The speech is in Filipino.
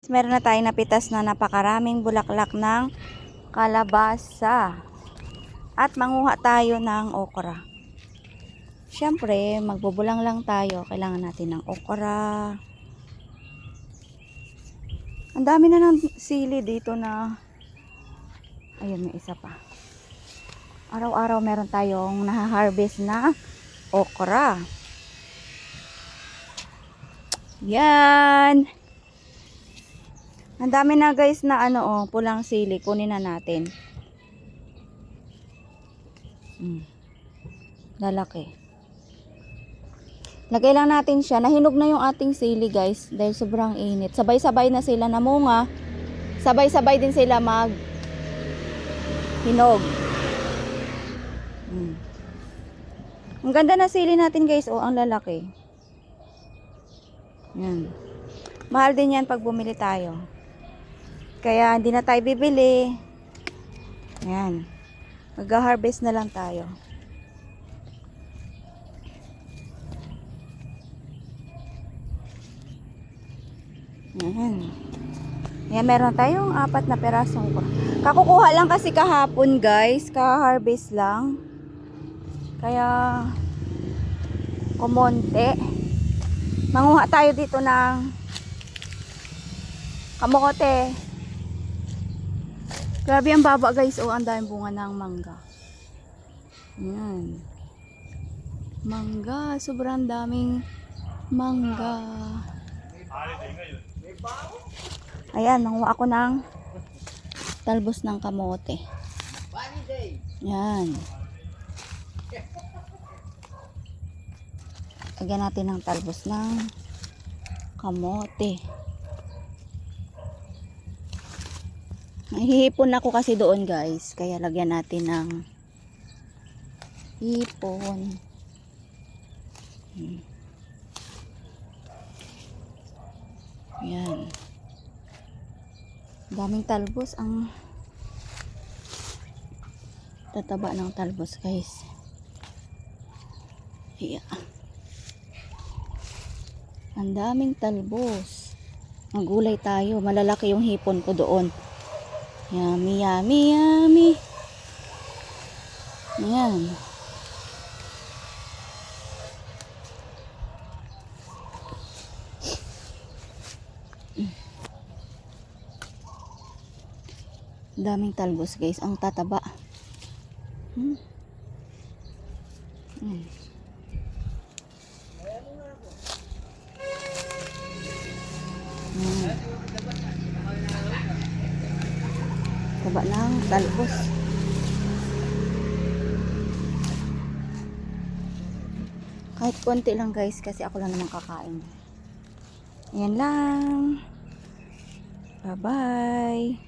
Meron na tayong napitas na napakaraming bulaklak ng kalabasa. At manguha tayo ng okra. Siyempre, magbubulang lang tayo. Kailangan natin ng okra. Ang dami na ng sili dito na... Ayun, may isa pa. Araw-araw meron tayong nahaharvest na okra. Yan! Ang dami na guys na pulang sili. Kunin na natin. Lalaki. Lagay lang natin siya. Nahinog na yung ating sili guys. Dahil sobrang init. Sabay-sabay na sila namunga. Sabay-sabay din sila hinog. Ang ganda na sili natin guys. Oh, ang lalaki. Yan. Mahal din yan pag bumili tayo. Kaya hindi na tayo bibili. Yan. Mag-harvest na lang tayo. Yan. Yan, meron tayong 4 na perasong okra. Kakukuha lang kasi kahapon guys. Ka-harvest lang. Kaya kumonte. Manguha tayo dito ng kamote. Grabe ang baba guys. Oh, ang daming bunga ng mangga. Yan. Mangga. Sobrang daming mangga. Ayan, nanguha ako ng talbos ng kamote. Yan. Lagyan natin ng talbos ng kamote. Hihipon ako kasi doon guys. Kaya lagyan natin ng hipon. Yan. Daming talbos. Ang tataba ng talbos guys. Yeah. Ang daming talbos. Magulay tayo. Malalaki yung hipon ko doon. Yummy, yummy, yummy. Ayan. Daming talbos guys. Ang tataba. Taba ng talbos. Kahit konti lang guys kasi ako lang naman kakain. Ayan lang. Bye bye.